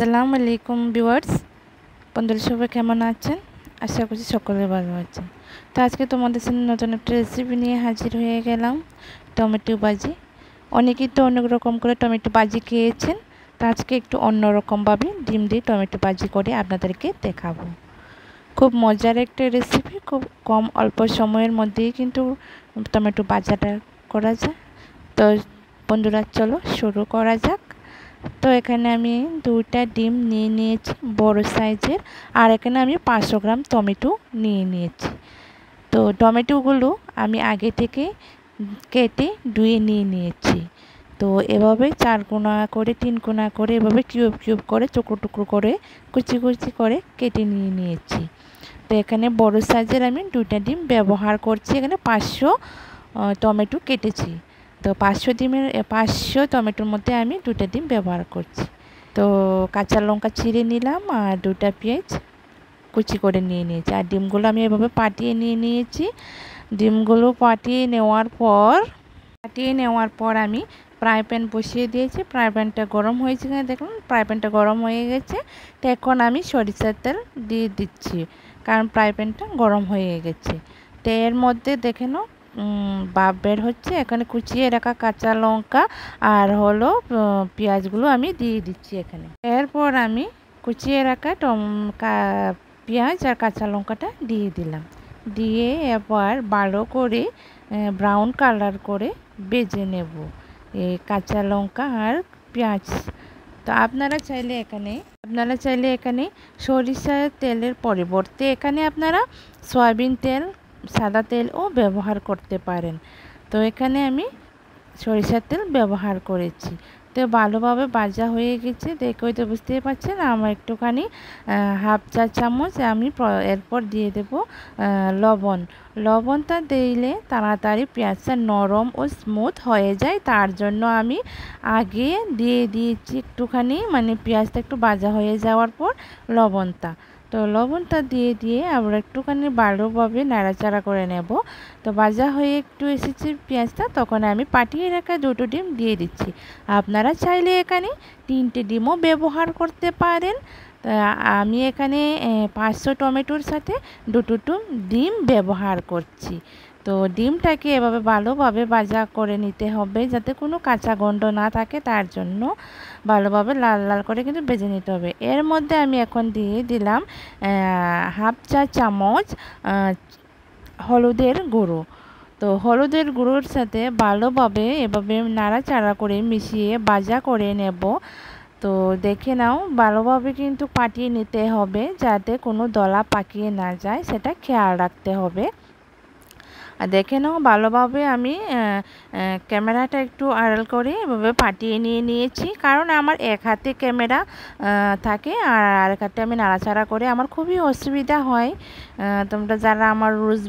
আসসালামু আলাইকুম ভিউয়ার্স, বন্ধুরা সবাই কেমন আছেন? আশা করছি সকলে ভালো আছেন। তো আজকে তোমাদের সামনে নতুন একটা রেসিপি নিয়ে হাজির হয়ে গেলাম, টমেটো ভাজি। অনেকেই তো অনেক রকম করে টমেটো ভাজি খেয়েছেন, তো আজকে একটু অন্যরকমভাবে ডিম দিয়ে টমেটো ভাজি করে আপনাদেরকে দেখাবো। খুব মজার একটা রেসিপি, খুব কম অল্প সময়ের মধ্যেই কিন্তু টমেটো ভাজাটা করা যায়। তো বন্ধুরা চলো শুরু করা যাক। তো এখানে আমি 2টা ডিম নিয়ে নিয়েছি বড় সাইজের, আর এখানে আমি 500 গ্রাম টমেটো নিয়ে নিয়েছি। তো টমেটোগুলো আমি আগে থেকে কেটে ধুয়ে নিয়ে নিয়েছি। তো এভাবে 4 কোনা করে 3 কোনা করে এভাবে কিউব কিউব করে টুকরো টুকরো করে কুচি কুচি করে কেটে নিয়ে নিয়েছি। তো এখানে বড় সাইজের আমি 2টা ডিম ব্যবহার করছি। এখানে 500 টমেটো কেটেছি। তো 500 টমেটোর মধ্যে আমি 2টা ডিম ব্যবহার করছি। তো কাঁচা লঙ্কা ছিঁড়ে নিলাম আর 2টা পেঁয়াজ কুচি করে নিয়ে নিয়েছি। আর ডিমগুলো আমি এভাবে পাটিয়ে নিয়ে নিয়েছি। ডিমগুলো পাটিয়ে নেওয়ার পর আমি ফ্রাই প্যান বসিয়ে দিয়েছি। ফ্রাই প্যানটা গরম হয়েছে কিনা দেখুন, ফ্রাই প্যানটা গরম হয়ে গেছে। তো এখন আমি সরিষার তেল দিয়ে দিচ্ছি, কারণ ফ্রাই প্যানটা গরম হয়ে গেছে। তো এর মধ্যে দেখে নাও ভাপ বের হচ্ছে। এখানে কুচিয়ে রাখা কাঁচা লঙ্কা আর হলো পেঁয়াজগুলো আমি দিয়ে দিচ্ছি এখানে। এরপর আমি কুচিয়ে রাখা পেঁয়াজ আর কাঁচা লঙ্কাটা দিয়ে দিলাম। দিয়ে এবার ভালো করে ব্রাউন কালার করে ভেজে নেব এই কাঁচা লঙ্কা আর পেঁয়াজ। তো আপনারা চাইলে এখানে সরিষার তেলের পরিবর্তে এখানে আপনারা সয়াবিন তেল, সাদা তেলও ব্যবহার করতে পারেন। তো এখানে আমি সরিষার তেল ব্যবহার করেছি। তো ভালোভাবে ভাজা হয়ে গেছে, দেখেই তো বুঝতেই পারছেন। আমার একটুখানি হাফ চা চামচ আমি এরপর দিয়ে দেব লবণটা দিলে তাড়াতাড়ি পেঁয়াজটা নরম ও স্মুথ হয়ে যায়, তার জন্য আমি আগে দিয়ে দিয়েছি একটুখানি, মানে পেঁয়াজটা একটু ভাজা হয়ে যাওয়ার পর লবণটা। তো লবণটা দিয়ে আবার একটুখানি ভালোভাবে নাড়াচাড়া করে নেব। তো ভাজা হয়ে একটু এসেছে পেঁয়াজটা, তখন আমি পাটিয়ে রাখা 2টো ডিম দিয়ে দিচ্ছি। আপনারা চাইলে এখানে 3টে ডিমও ব্যবহার করতে পারেন। আমি এখানে 500 টমেটোর সাথে 2টো ডিম ব্যবহার করছি। তো ডিমটাকে এভাবে ভালোভাবে ভাজা করে নিতে হবে, যাতে কোনো কাঁচা গন্ধ না থাকে, তার জন্য ভালোভাবে লাল লাল করে কিন্তু ভেজে নিতে হবে। এর মধ্যে আমি এখন দিয়ে দিলাম হাফ চা চামচ হলুদের গুঁড়ো। তো হলুদের গুঁড়োর সাথে ভালোভাবে এভাবে নাড়াচাড়া করে মিশিয়ে ভাজা করে নেব। তো দেখে নাও, ভালোভাবে কিন্তু পাটিয়ে নিতে হবে, যাতে কোনো দলা পাকিয়ে না যায়, সেটা খেয়াল রাখতে হবে। আর দেখে নাও ভালোভাবে আমি ক্যামেরাটা একটু আড়াল করে এভাবে পাটিয়ে নিয়েছি, কারণ আমার এক হাতে ক্যামেরা থাকে আর আরেক হাতে আমি নাড়াচাড়া করে আমার খুবই অসুবিধা হয়। তোমরা যারা আমার রোজ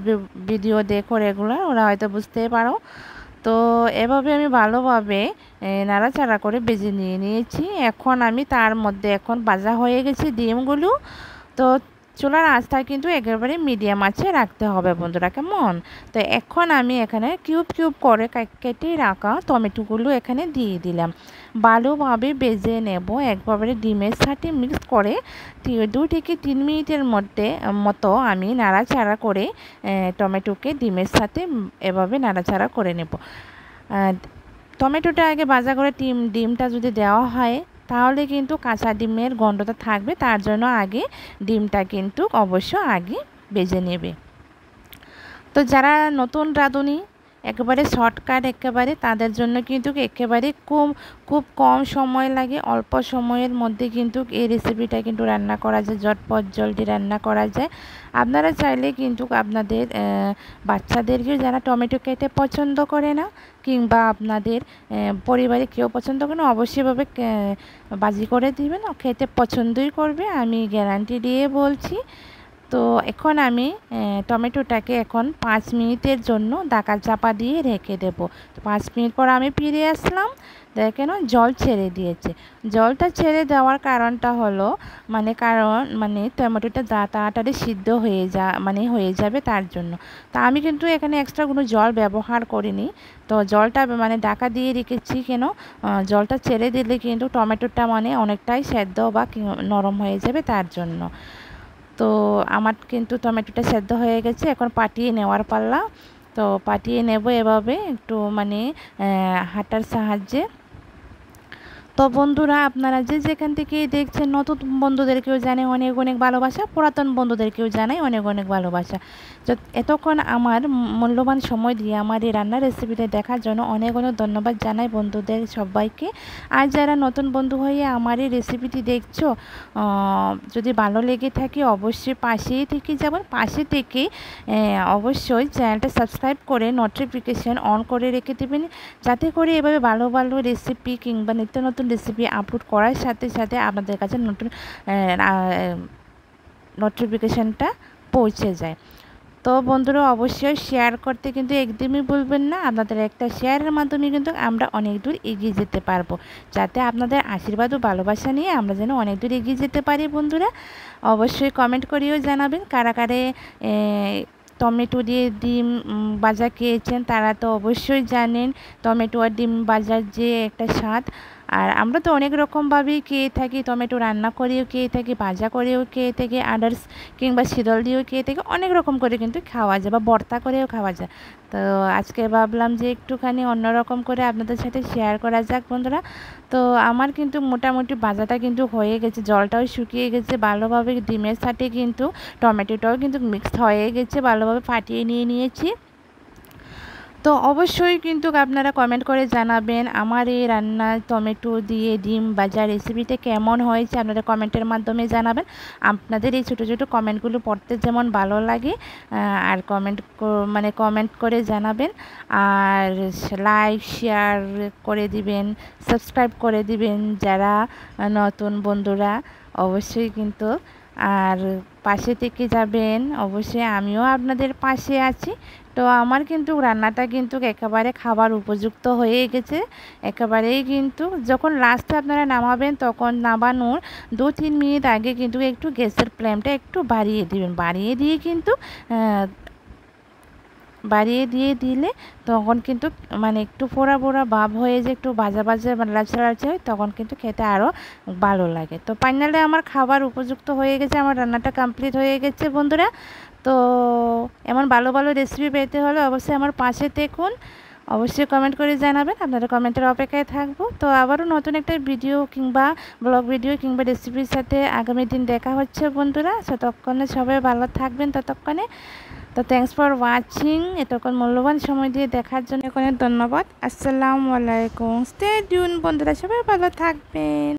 ভিডিও দেখো রেগুলার, ওরা হয়তো বুঝতেই পারো। তো এভাবে আমি ভালোভাবে নাড়াচাড়া করে ভেজে নিয়েছি। এখন আমি তার মধ্যে এখন ভাজা হয়ে গেছে ডিমগুলো। তো চুলার আঁচটা কিন্তু একেবারে মিডিয়াম আঁচে রাখতে হবে বন্ধুরা, কেমন? তো এখন আমি এখানে কিউব কিউব করে কেটে রাখা টমেটোগুলো এখানে দিয়ে দিলাম। ভালোভাবে ভেজে নেব, একবারে ডিমের সাথে মিক্স করে 2 থেকে 3 মিনিটের মতো আমি নাড়াচাড়া করে টমেটোকে ডিমের সাথে এভাবে নাড়াচাড়া করে নেব। টমেটোটা আগে ভাজা করে ডিমটা যদি দেওয়া হয়, তাহলে কিন্তু কাঁচা ডিমের গন্ধটা থাকবে, তার জন্য আগে ডিমটা কিন্তু অবশ্য আগে ভেজে নেবে। তো যারা নতুন রাঁধুনি, একেবারে শর্টকাট, একেবারে তাদের জন্য কিন্তু একেবারে খুব কম সময় লাগে, অল্প সময়ের মধ্যে কিন্তু এই রেসিপিটা কিন্তু রান্না করা যায়, ঝটপট জলদি রান্না করা যায়। আপনারা চাইলে কিন্তু আপনাদের বাচ্চাদেরকেও, যারা টমেটো খেতে পছন্দ করে না, কিংবা আপনাদের পরিবারে কেউ পছন্দ করে না, অবশ্যইভাবে ভাজি করে দিবেন, খেতে পছন্দই করবে, আমি গ্যারান্টি দিয়ে বলছি। তো এখন আমি টমেটোটাকে এখন 5 মিনিটের জন্য ঢাকা চাপা দিয়ে রেখে দেব। তো 5 মিনিট পর আমি ফিরে আসলাম। দেখেন জল ছেড়ে দিয়েছে। জলটা ছেড়ে দেওয়ার কারণটা হলো মানে টমেটোটা তাড়াতাড়ি সিদ্ধ হয়ে যাবে তার জন্য। তা আমি কিন্তু এখানে এক্সট্রা কোনো জল ব্যবহার করিনি। তো জলটা ঢাকা দিয়ে রেখেছি কেন, জলটা ছেড়ে দিলে কিন্তু টমেটোটা অনেকটাই সেদ্ধ বা নরম হয়ে যাবে তার জন্য। তো আমার কিন্তু টমেটোটা সেদ্ধ হয়ে গেছে, এখন পাটিয়ে নেওয়ার পাল্লা। তো পাটিয়ে নেব এভাবে একটু হাতার সাহায্যে। তো বন্ধুরা, আপনারা যে যেখান থেকে দেখছেন, নতুন বন্ধুদেরকেও জানাই অনেক অনেক ভালোবাসা, পুরাতন বন্ধুদেরকেও জানাই অনেক অনেক ভালোবাসা। তো এতক্ষণ আমার মূল্যবান সময় দিয়ে আমার এই রান্নার রেসিপিটা দেখার জন্য অনেক অনেক ধন্যবাদ জানাই বন্ধুদের সবাইকে। আর যারা নতুন বন্ধু হয়ে আমার এই রেসিপিটি দেখছো, যদি ভালো লেগে থাকে অবশ্যই পাশেই থেকে যাবেন, পাশে থেকে অবশ্যই চ্যানেলটা সাবস্ক্রাইব করে নোটিফিকেশান অন করে রেখে দেবেন, যাতে করে এভাবে ভালো ভালো রেসিপি কিংবা নিত্য নতুন রেসিপি আপলোড করার সাথে সাথে আপনাদের কাছে নতুন নোটিফিকেশানটা পৌঁছে যায়। তো বন্ধুরা, অবশ্যই শেয়ার করতে কিন্তু একদমই ভুলবেন না। আপনাদের একটা শেয়ারের মাধ্যমে কিন্তু আমরা অনেক দূর এগিয়ে যেতে পারবো, যাতে আপনাদের আশীর্বাদ ও ভালোবাসা নিয়ে আমরা যেন অনেক দূর এগিয়ে যেতে পারি। বন্ধুরা, অবশ্যই কমেন্ট করেও জানাবেন কারা কারে টমেটো দিয়ে ডিম ভাজা খেয়েছেন। তারা তো অবশ্যই জানেন টমেটো আর ডিম ভাজার যে একটা স্বাদ। আর আমরা তো অনেক রকমভাবেই খেয়ে থাকি, টমেটো রান্না করেও খেয়ে থাকি, ভাজা করেও খেয়ে থাকি, আদার্স কিংবা শীতল দিয়েও খেয়ে থাকি, অনেক রকম করে কিন্তু খাওয়া যায় বা ভর্তা করেও খাওয়া যায়। তো আজকে ভাবলাম যে একটুখানি অন্যরকম করে আপনাদের সাথে শেয়ার করা যাক বন্ধুরা। তো আমার কিন্তু মোটামুটি ভাজাটা কিন্তু হয়ে গেছে, জলটাও শুকিয়ে গেছে ভালোভাবে, ডিমের সাথে কিন্তু টমেটোটাও কিন্তু মিক্সড হয়ে গেছে, ভালোভাবে ফাটিয়ে নিয়েছি। তো অবশ্যই কিন্তু আপনারা কমেন্ট করে জানাবেন আমার এই রান্না টমেটো দিয়ে ডিম ভাজা রেসিপিটা কেমন হয়েছে। আপনারা কমেন্টের মাধ্যমে জানাবেন। আপনাদের এই ছোটো ছোটো কমেন্টগুলো পড়তে যেমন ভালো লাগে, আর কমেন্ট করে জানাবেন, আর লাইক শেয়ার করে দিবেন, সাবস্ক্রাইব করে দিবেন যারা নতুন বন্ধুরা অবশ্যই কিন্তু। আর পাশে থেকে যাবেন, অবশ্যই আমিও আপনাদের পাশে আছি। তো আমার কিন্তু রান্নাটা কিন্তু একেবারে খাবার উপযুক্ত হয়ে গেছে, একেবারেই কিন্তু যখন লাস্টে আপনারা নামাবেন তখন নামানোর 2-3 মিনিট আগে কিন্তু একটু গ্যাসের ফ্লেমটা একটু বাড়িয়ে দিবেন, বাড়িয়ে দিয়ে দিলে তখন কিন্তু একটু পোড়া পোড়া ভাব হয়ে যায়, একটু ভাজা ভাজা লালচে লালচে হয়, তখন কিন্তু খেতে আরও ভালো লাগে। তো ফাইনালি আমার খাবার উপযুক্ত হয়ে গেছে, আমার রান্নাটা কমপ্লিট হয়ে গেছে বন্ধুরা। তো এমন ভালো ভালো রেসিপি পেতে হলে অবশ্যই আমার পাশে দেখুন, অবশ্যই কমেন্ট করে জানাবেন, আপনাদের কমেন্টের অপেক্ষায় থাকবো। তো আবারও নতুন একটা ভিডিও কিংবা ব্লগ ভিডিও কিংবা রেসিপির সাথে আগামী দিন দেখা হচ্ছে বন্ধুরা। ততক্ষণে সবাই ভালো থাকবেন ততক্ষণে। তো থ্যাংকস ফর ওয়াচিং, এতক্ষণ মূল্যবান সময় দিয়ে দেখার জন্য অনেক ধন্যবাদ। আসসালামু আলাইকুম, স্টে টিউন বন্ধুরা, সবাই ভালো থাকবেন।